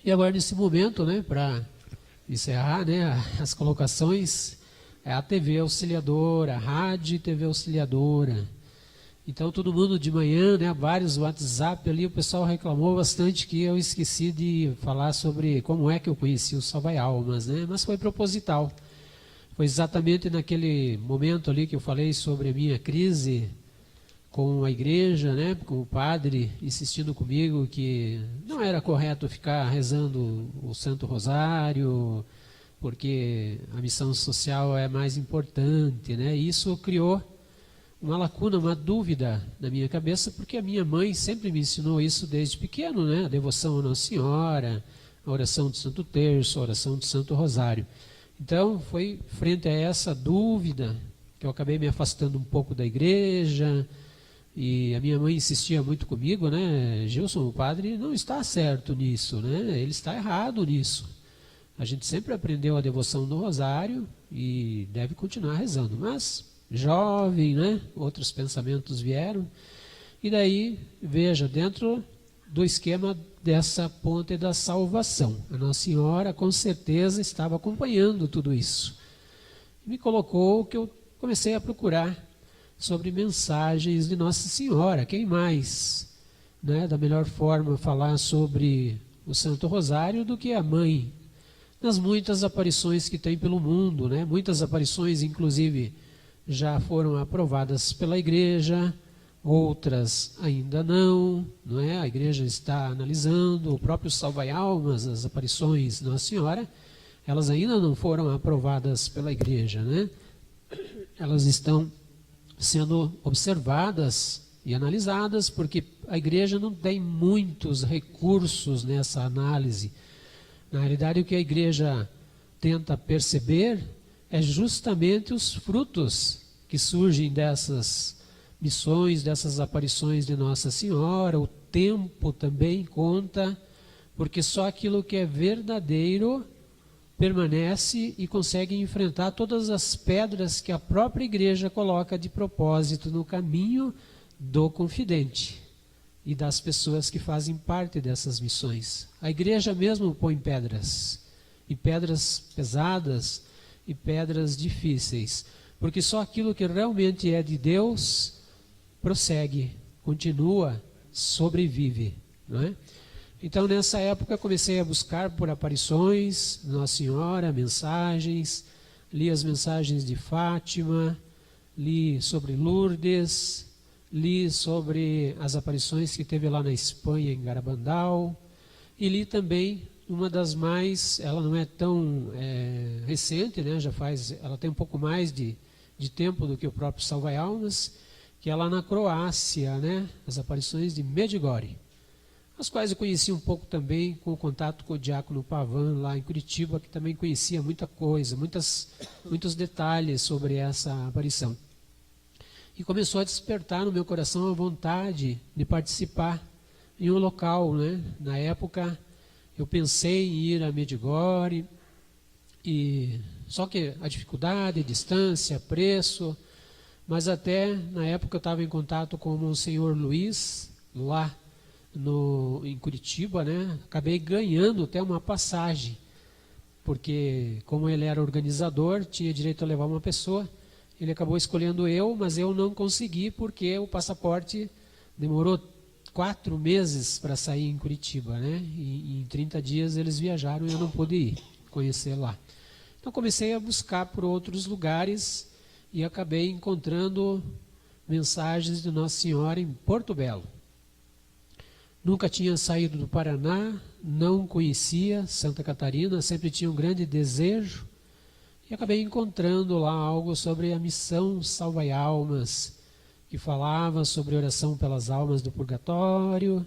E agora, nesse momento, né, para encerrar, né, as colocações, é a TV Auxiliadora, a Rádio e TV Auxiliadora. Então, todo mundo de manhã, né, vários WhatsApp ali, o pessoal reclamou bastante que eu esqueci de falar sobre como é que eu conheci o Salvai Almas, né, mas foi proposital. Foi exatamente naquele momento ali que eu falei sobre a minha crise com a igreja, né, com o padre insistindo comigo que não era correto ficar rezando o Santo Rosário, porque a missão social é mais importante, né, e isso criou uma lacuna, uma dúvida na minha cabeça, porque a minha mãe sempre me ensinou isso desde pequeno, né? A devoção a Nossa Senhora, a oração do Santo Terço, a oração do Santo Rosário. Então, foi frente a essa dúvida que eu acabei me afastando um pouco da igreja, e a minha mãe insistia muito comigo, né? Gilson, o padre não está certo nisso, né? Ele está errado nisso. A gente sempre aprendeu a devoção do Rosário e deve continuar rezando, mas jovem, né? Outros pensamentos vieram. E daí, veja, dentro do esquema dessa ponte da salvação, a Nossa Senhora com certeza estava acompanhando tudo isso. Me colocou que eu comecei a procurar sobre mensagens de Nossa Senhora. Quem mais, né, da melhor forma falar sobre o Santo Rosário do que a mãe, nas muitas aparições que tem pelo mundo, né? Muitas aparições, inclusive, já foram aprovadas pela igreja, outras ainda não, não é? A igreja está analisando, o próprio Salvai Almas, as aparições de Nossa Senhora, elas ainda não foram aprovadas pela igreja, né? Elas estão sendo observadas e analisadas, porque a igreja não tem muitos recursos nessa análise. Na realidade, o que a igreja tenta perceber é justamente os frutos que surgem dessas missões, dessas aparições de Nossa Senhora. O tempo também conta, porque só aquilo que é verdadeiro permanece e consegue enfrentar todas as pedras que a própria igreja coloca de propósito no caminho do confidente e das pessoas que fazem parte dessas missões. A igreja mesmo põe pedras, e pedras pesadas, e pedras difíceis, porque só aquilo que realmente é de Deus prossegue, continua, sobrevive, não é? Então, nessa época, comecei a buscar por aparições, Nossa Senhora, mensagens, li as mensagens de Fátima, li sobre Lourdes, li sobre as aparições que teve lá na Espanha, em Garabandal, e li também uma das mais, ela não é tão recente, né? Ela tem um pouco mais de tempo do que o próprio Salvai Almas, que é lá na Croácia, né? As aparições de Medjugorje, as quais eu conheci um pouco também com o contato com o diácono Pavan lá em Curitiba, que também conhecia muita coisa, muitos detalhes sobre essa aparição. E começou a despertar no meu coração a vontade de participar em um local, né? Na época, eu pensei em ir a Medjugorje, só que a dificuldade, distância, preço, mas até na época eu estava em contato com o Monsenhor Luiz, lá em Curitiba, né? Acabei ganhando até uma passagem, porque como ele era organizador, tinha direito a levar uma pessoa, ele acabou escolhendo eu, mas eu não consegui porque o passaporte demorou 4 meses para sair em Curitiba, né? E em 30 dias eles viajaram e eu não pude ir conhecer lá. Então comecei a buscar por outros lugares e acabei encontrando mensagens de Nossa Senhora em Porto Belo. Nunca tinha saído do Paraná, não conhecia Santa Catarina, sempre tinha um grande desejo e acabei encontrando lá algo sobre a missão Salvai Almas, que falava sobre oração pelas almas do purgatório,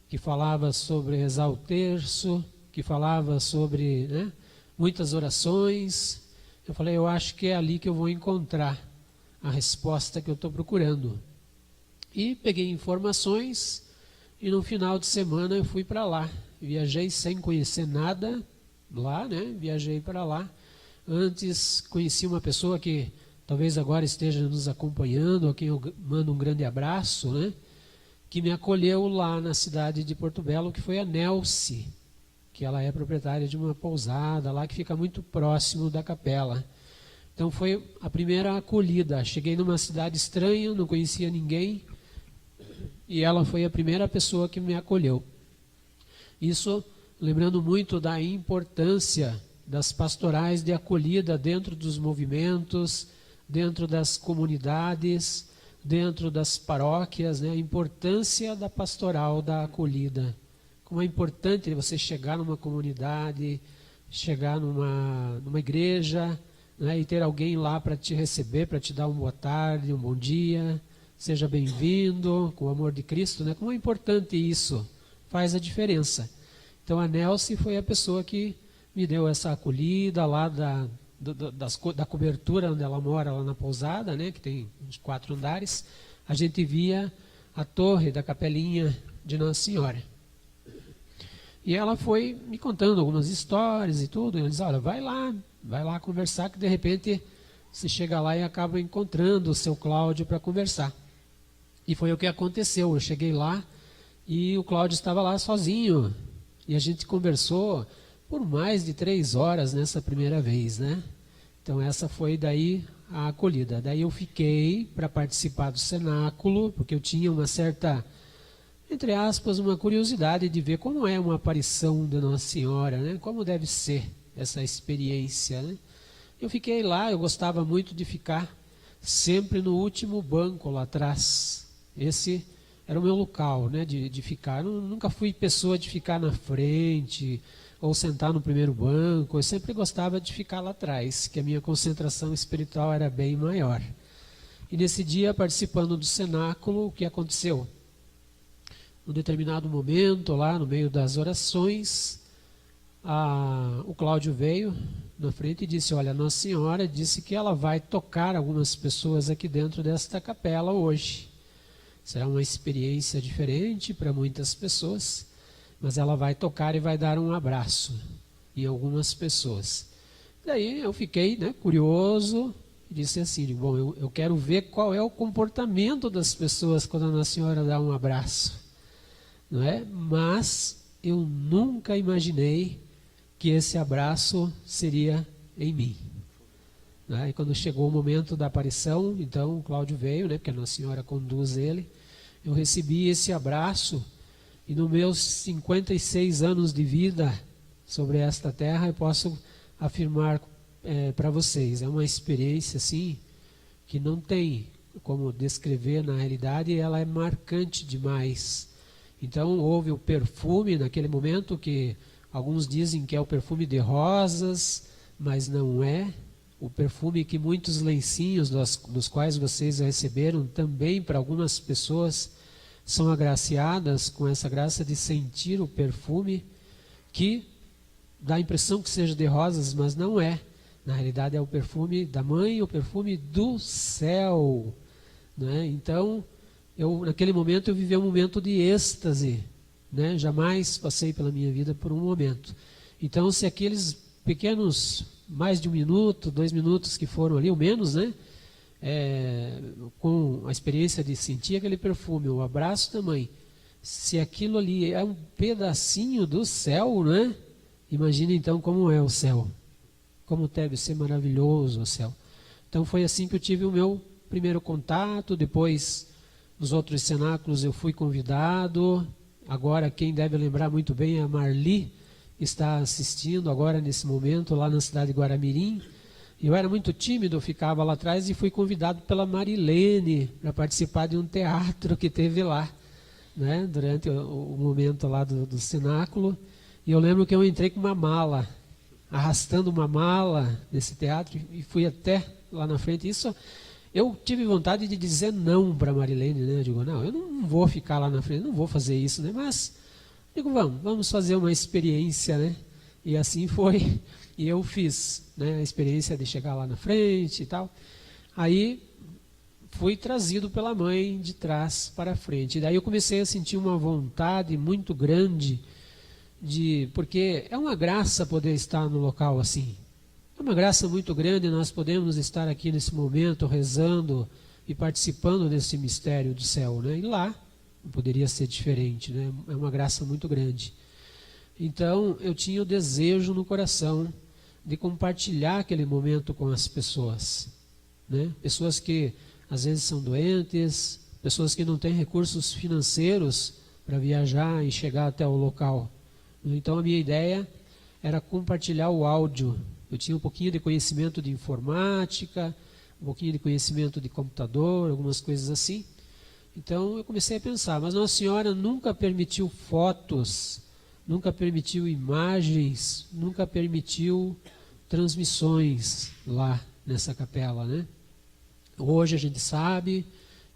que falava sobre rezar o terço, que falava sobre, né, muitas orações. Eu falei, eu acho que é ali que eu vou encontrar a resposta que eu estou procurando. E peguei informações e no final de semana eu fui para lá. Viajei sem conhecer nada lá, né? Viajei para lá. Antes conheci uma pessoa que talvez agora esteja nos acompanhando, a quem eu mando um grande abraço, né? Que me acolheu lá na cidade de Porto Belo, que foi a Nelce, que ela é proprietária de uma pousada lá que fica muito próximo da capela. Então foi a primeira acolhida. Cheguei numa cidade estranha, não conhecia ninguém, e ela foi a primeira pessoa que me acolheu. Isso lembrando muito da importância das pastorais de acolhida dentro dos movimentos, dentro das comunidades, dentro das paróquias, né? A importância da pastoral da acolhida. Como é importante você chegar numa comunidade, chegar numa igreja, né? E ter alguém lá para te receber, para te dar uma boa tarde, um bom dia, seja bem-vindo, com o amor de Cristo, né? Como é importante isso, faz a diferença. Então a Nelce foi a pessoa que me deu essa acolhida lá da cobertura onde ela mora, lá na pousada, né, que tem uns 4 andares. A gente via a torre da capelinha de Nossa Senhora. E ela foi me contando algumas histórias e tudo. E eu disse, olha, vai lá conversar, que de repente você chega lá e acaba encontrando o seu Cláudio para conversar. E foi o que aconteceu. Eu cheguei lá e o Cláudio estava lá sozinho. E a gente conversou por mais de 3 horas nessa primeira vez, né? Então essa foi daí a acolhida. Daí eu fiquei para participar do cenáculo, porque eu tinha uma certa, entre aspas, uma curiosidade de ver como é uma aparição da Nossa Senhora, né? Como deve ser essa experiência, né? Eu fiquei lá, eu gostava muito de ficar sempre no último banco lá atrás. Esse era o meu local, né, de ficar. Eu nunca fui pessoa de ficar na frente ou sentar no primeiro banco. Eu sempre gostava de ficar lá atrás, que a minha concentração espiritual era bem maior. E nesse dia, participando do cenáculo, o que aconteceu? Num determinado momento, lá no meio das orações, o Cláudio veio na frente e disse, olha, Nossa Senhora disse que ela vai tocar algumas pessoas aqui dentro desta capela hoje. Será uma experiência diferente para muitas pessoas, mas ela vai tocar e vai dar um abraço em algumas pessoas. Daí eu fiquei, né, curioso e disse assim, bom, eu quero ver qual é o comportamento das pessoas quando a Nossa Senhora dá um abraço, não é? Mas eu nunca imaginei que esse abraço seria em mim. E quando chegou o momento da aparição, então o Cláudio veio, né, porque a Nossa Senhora conduz ele. Eu recebi esse abraço e nos meus 56 anos de vida sobre esta terra, eu posso afirmar para vocês, é uma experiência assim que não tem como descrever na realidade, ela é marcante demais. Então houve o perfume naquele momento que alguns dizem que é o perfume de rosas, mas não é. O perfume que muitos lencinhos dos quais vocês receberam também para algumas pessoas são agraciadas com essa graça de sentir o perfume que dá a impressão que seja de rosas, mas não é. Na realidade é o perfume da mãe, o perfume do céu, né? Então, naquele momento eu vivi um momento de êxtase, né? Jamais passei pela minha vida por um momento. Então, se aqueles pequenos, mais de 1 minuto, 2 minutos que foram ali, ou menos, né? Com a experiência de sentir aquele perfume, o abraço da mãe, se aquilo ali é um pedacinho do céu, né? Imagine então como é o céu, como deve ser maravilhoso o céu. Então foi assim que eu tive o meu primeiro contato. Depois, nos outros cenáculos eu fui convidado. Agora quem deve lembrar muito bem é a Marli, que está assistindo agora nesse momento lá na cidade de Guaramirim. Eu era muito tímido, eu ficava lá atrás e fui convidado pela Marilene para participar de um teatro que teve lá, né, durante o momento lá do cenáculo. E eu lembro que eu entrei com uma mala, arrastando uma mala nesse teatro e fui até lá na frente. Isso, eu tive vontade de dizer não para a Marilene, né? Eu digo, não, eu não vou ficar lá na frente, não vou fazer isso, né? Mas, digo, vamos fazer uma experiência, né? E assim foi. E eu fiz, né, a experiência de chegar lá na frente e tal. Aí fui trazido pela mãe de trás para frente. E daí eu comecei a sentir uma vontade muito grande porque é uma graça poder estar no local assim. É uma graça muito grande nós podemos estar aqui nesse momento rezando e participando desse mistério do céu, né? E lá não poderia ser diferente, né? É uma graça muito grande. Então, eu tinha o desejo no coração de compartilhar aquele momento com as pessoas, né? Pessoas que às vezes são doentes, pessoas que não têm recursos financeiros para viajar e chegar até o local. Então, a minha ideia era compartilhar o áudio. Eu tinha um pouquinho de conhecimento de informática, um pouquinho de conhecimento de computador, algumas coisas assim. Então eu comecei a pensar, mas Nossa Senhora nunca permitiu fotos, nunca permitiu imagens, nunca permitiu transmissões lá nessa capela, né? Hoje a gente sabe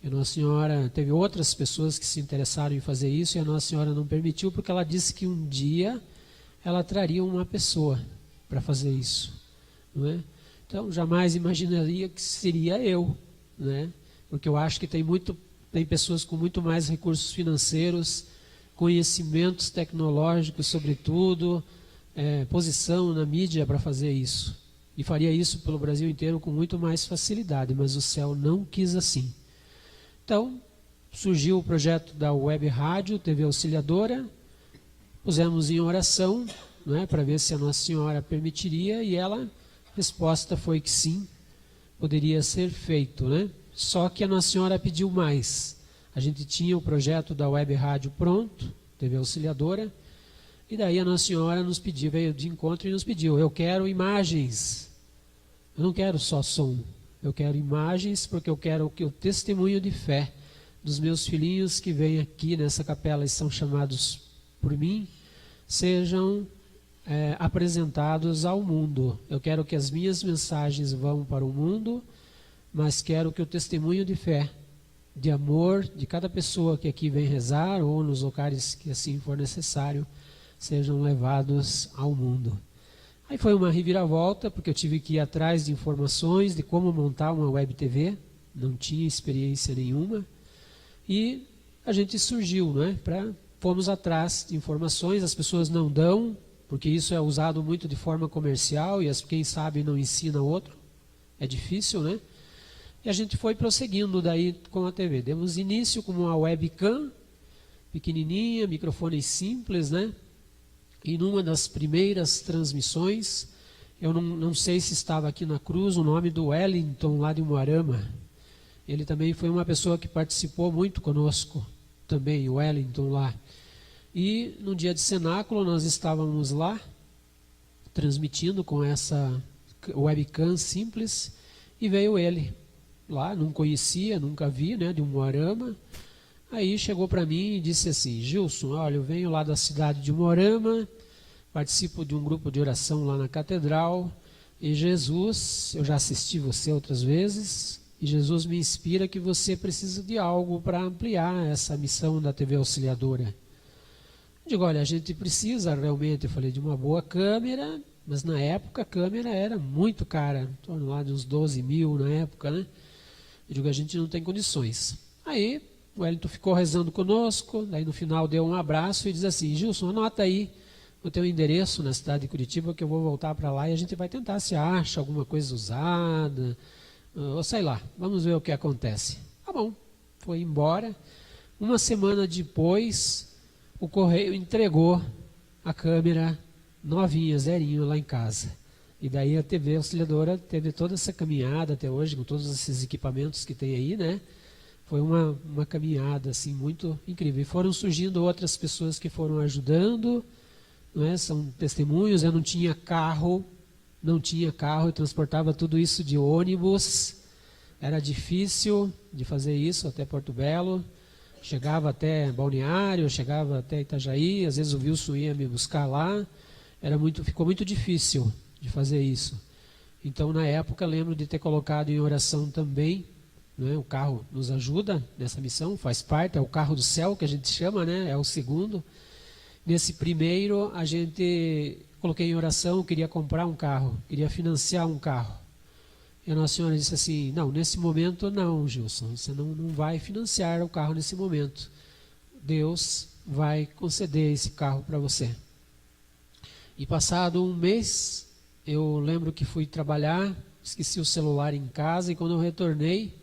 que Nossa Senhora teve outras pessoas que se interessaram em fazer isso e a Nossa Senhora não permitiu porque ela disse que um dia ela traria uma pessoa para fazer isso, não é? Então jamais imaginaria que seria eu, né? Porque eu acho que tem pessoas com muito mais recursos financeiros, conhecimentos tecnológicos, sobretudo, posição na mídia para fazer isso. E faria isso pelo Brasil inteiro com muito mais facilidade, mas o céu não quis assim. Então, surgiu o projeto da Web Rádio, TV Auxiliadora, pusemos em oração, né, para ver se a Nossa Senhora permitiria, e a resposta foi que sim, poderia ser feito, né? Só que a Nossa Senhora pediu mais. A gente tinha o projeto da Web Rádio pronto, TV Auxiliadora, e daí a Nossa Senhora nos pediu, veio de encontro e nos pediu, eu quero imagens, eu não quero só som, eu quero imagens porque eu quero que o testemunho de fé dos meus filhinhos que vêm aqui nessa capela e são chamados por mim, sejam apresentados ao mundo. Eu quero que as minhas mensagens vão para o mundo, mas quero que o testemunho de fé, de amor, de cada pessoa que aqui vem rezar, ou nos locais que assim for necessário, sejam levados ao mundo. Aí foi uma reviravolta, porque eu tive que ir atrás de informações de como montar uma web TV, não tinha experiência nenhuma, e a gente surgiu, né? Fomos atrás de informações, as pessoas não dão, porque isso é usado muito de forma comercial, e quem sabe não ensina outro, é difícil, né? E a gente foi prosseguindo daí com a TV. Demos início com uma webcam, pequenininha, microfone simples, né? E numa das primeiras transmissões, eu não sei se estava aqui na cruz, o nome do Wellington, lá de Umuarama. Ele também foi uma pessoa que participou muito conosco, também, o Wellington lá. E no dia de cenáculo, nós estávamos lá, transmitindo com essa webcam simples, e veio ele lá, não conhecia, nunca vi, né, de Umuarama. Aí chegou para mim e disse assim, Gilson, olha, eu venho lá da cidade de Umuarama, participo de um grupo de oração lá na catedral, e Jesus, eu já assisti você outras vezes, e Jesus me inspira que você precisa de algo para ampliar essa missão da TV Auxiliadora. Eu digo, olha, a gente precisa realmente, eu falei, de uma boa câmera, mas na época a câmera era muito cara, em torno lá de uns 12 mil na época, né? Eu digo, a gente não tem condições. Aí o Wellington ficou rezando conosco, daí no final deu um abraço e diz assim, Gilson, anota aí o teu endereço na cidade de Curitiba que eu vou voltar para lá e a gente vai tentar se acha alguma coisa usada, ou sei lá, vamos ver o que acontece. Tá bom, foi embora. Uma semana depois, o correio entregou a câmera novinha, zerinho lá em casa. E daí a TV Auxiliadora teve toda essa caminhada até hoje, com todos esses equipamentos que tem aí, né? Foi uma caminhada assim muito incrível. E foram surgindo outras pessoas que foram ajudando, não é? São testemunhos. Eu não tinha carro, eu transportava tudo isso de ônibus. Era difícil de fazer isso até Porto Belo. Chegava até Balneário, chegava até Itajaí, às vezes o Wilson ia me buscar lá. Ficou muito difícil de fazer isso. Então, na época, lembro de ter colocado em oração também, né? O carro nos ajuda nessa missão, faz parte, é o carro do céu que a gente chama, né? É o segundo. Nesse primeiro, a gente coloquei em oração, queria comprar um carro, queria financiar um carro. E a Nossa Senhora disse assim, não, nesse momento não, Gilson, você não vai financiar o carro nesse momento. Deus vai conceder esse carro para você. E passado um mês, eu lembro que fui trabalhar, esqueci o celular em casa e quando eu retornei,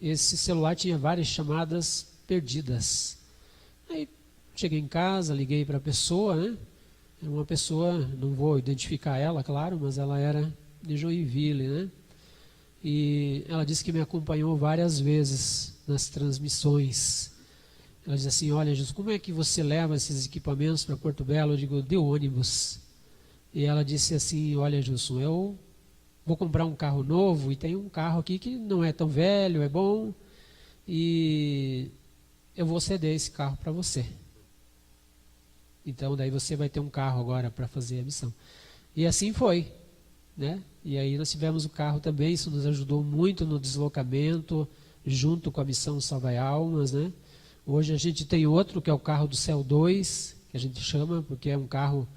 esse celular tinha várias chamadas perdidas. Aí cheguei em casa, liguei para a pessoa, né? Era uma pessoa, não vou identificar ela, claro, mas ela era de Joinville, né? E ela disse que me acompanhou várias vezes nas transmissões. Ela disse assim, olha, Jesus, como é que você leva esses equipamentos para Porto Belo? Eu digo, de ônibus. E ela disse assim, olha, Gilson, eu vou comprar um carro novo e tem um carro aqui que não é tão velho, é bom, e eu vou ceder esse carro para você. Então, daí você vai ter um carro agora para fazer a missão. E assim foi, né? E aí nós tivemos o carro também, isso nos ajudou muito no deslocamento, junto com a missão Salvai Almas, né? Hoje a gente tem outro, que é o carro do Céu 2, que a gente chama, porque é um carro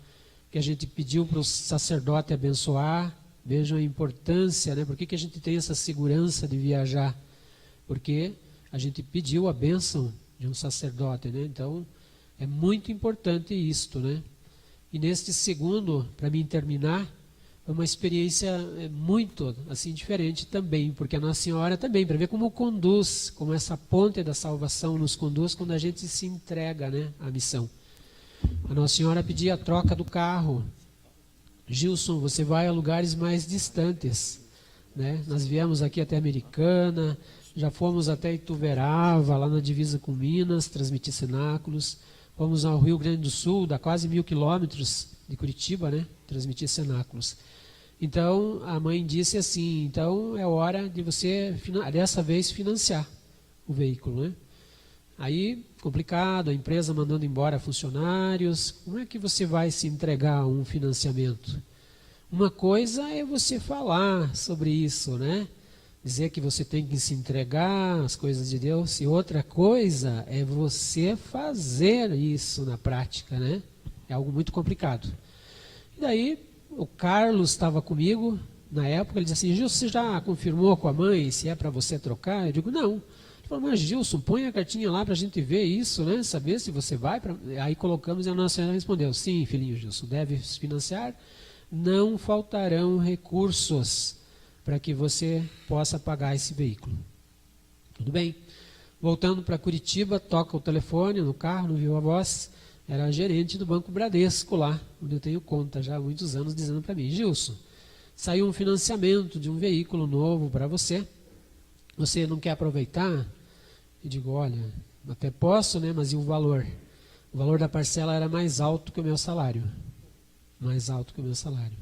que a gente pediu para o sacerdote abençoar. Vejam a importância, né? Por que a gente tem essa segurança de viajar? Porque a gente pediu a bênção de um sacerdote, né? Então, é muito importante isto, né? E neste segundo, para mim terminar, é uma experiência muito assim diferente também, porque a Nossa Senhora também, para ver como conduz, como essa ponte da salvação nos conduz quando a gente se entrega, né, à missão. A Nossa Senhora pedia a troca do carro. Gilson, você vai a lugares mais distantes, né? Nós viemos aqui até Americana, já fomos até Ituverava, lá na divisa com Minas, transmitir cenáculos. Fomos ao Rio Grande do Sul, dá quase 1.000 quilômetros de Curitiba, né? Transmitir cenáculos. Então, a mãe disse assim, então é hora de você, dessa vez, financiar o veículo, né? Aí, complicado, a empresa mandando embora funcionários, como é que você vai se entregar a um financiamento? Uma coisa é você falar sobre isso, né? Dizer que você tem que se entregar às coisas de Deus, e outra coisa é você fazer isso na prática, né? É algo muito complicado. E daí, o Carlos estava comigo, na época, ele disse assim, Gilson, você já confirmou com a mãe se é para você trocar? Eu digo, não. Ele falou, mas Gilson, põe a cartinha lá para a gente ver isso, né? Saber se você vai. Aí colocamos e a Nossa Senhora respondeu, sim, filhinho Gilson, deve financiar, não faltarão recursos para que você possa pagar esse veículo. Tudo bem. Voltando para Curitiba, toca o telefone no carro, não viu a voz, era a gerente do Banco Bradesco lá, onde eu tenho conta já há muitos anos, dizendo para mim, Gilson, saiu um financiamento de um veículo novo para você não quer aproveitar? Eu digo, olha, até posso, né, mas e o valor? O valor da parcela era mais alto que o meu salário. Mais alto que o meu salário.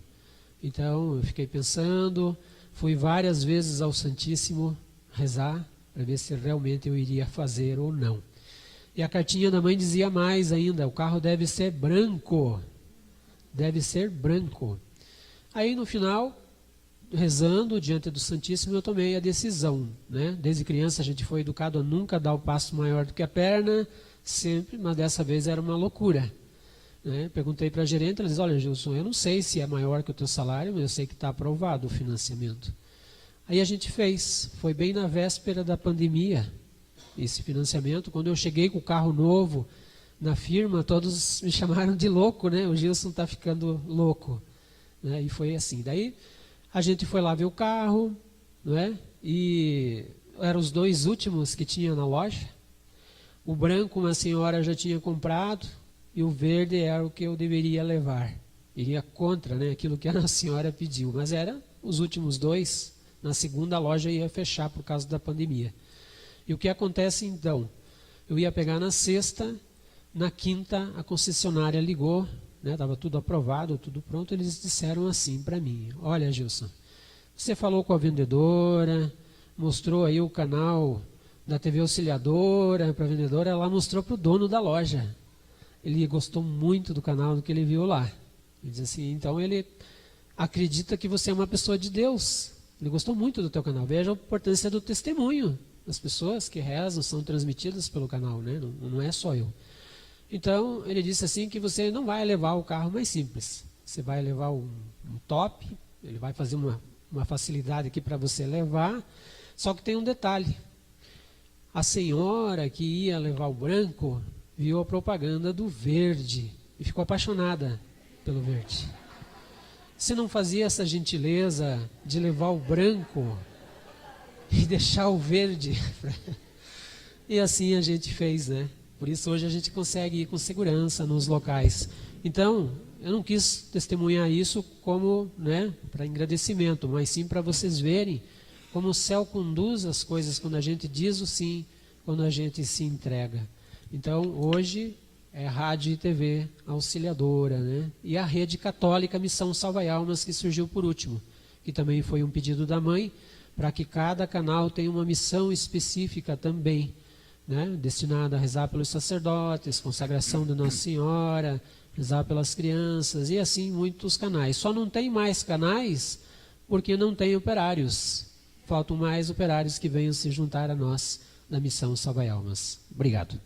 Então, eu fiquei pensando, fui várias vezes ao Santíssimo rezar, para ver se realmente eu iria fazer ou não. E a cartinha da mãe dizia mais ainda, o carro deve ser branco. Deve ser branco. Aí, no final, rezando diante do Santíssimo, eu tomei a decisão, né? Desde criança a gente foi educado a nunca dar o passo maior do que a perna, sempre, mas dessa vez era uma loucura, né? Perguntei para a gerente, ela disse, olha Gilson, eu não sei se é maior que o teu salário, mas eu sei que está aprovado o financiamento. Aí a gente fez, foi bem na véspera da pandemia, esse financiamento. Quando eu cheguei com o carro novo na firma, todos me chamaram de louco, né? O Gilson está ficando louco, né? E foi assim, daí a gente foi lá ver o carro, não é? E eram os dois últimos que tinha na loja. O branco uma senhora já tinha comprado e o verde era o que eu deveria levar. Iria contra, né, aquilo que a senhora pediu, mas eram os últimos dois. Na segunda a loja ia fechar por causa da pandemia. E o que acontece então? Eu ia pegar na sexta, na quinta a concessionária ligou, estava tudo aprovado, tudo pronto, eles disseram assim para mim, olha Gilson, você falou com a vendedora, mostrou aí o canal da TV Auxiliadora para a vendedora, ela mostrou para o dono da loja. Ele gostou muito do canal, do que ele viu lá. Ele diz assim, então ele acredita que você é uma pessoa de Deus. Ele gostou muito do teu canal. Veja a importância do testemunho. As pessoas que rezam são transmitidas pelo canal, né? Não é só eu. Então, ele disse assim que você não vai levar o carro mais simples. Você vai levar um top, ele vai fazer uma facilidade aqui para você levar. Só que tem um detalhe. A senhora que ia levar o branco viu a propaganda do verde e ficou apaixonada pelo verde. Você não fazia essa gentileza de levar o branco e deixar o verde? E assim a gente fez, né? Por isso hoje a gente consegue ir com segurança nos locais. Então, eu não quis testemunhar isso como, né, para agradecimento, mas sim para vocês verem como o céu conduz as coisas quando a gente diz o sim, quando a gente se entrega. Então, hoje é Rádio e TV Auxiliadora, né? E a Rede Católica Missão Salva Almas, que surgiu por último, que também foi um pedido da mãe, para que cada canal tenha uma missão específica também, né? Destinada a rezar pelos sacerdotes, consagração de Nossa Senhora, rezar pelas crianças, e assim muitos canais. Só não tem mais canais porque não tem operários. Faltam mais operários que venham se juntar a nós na Missão Salva Almas. Obrigado.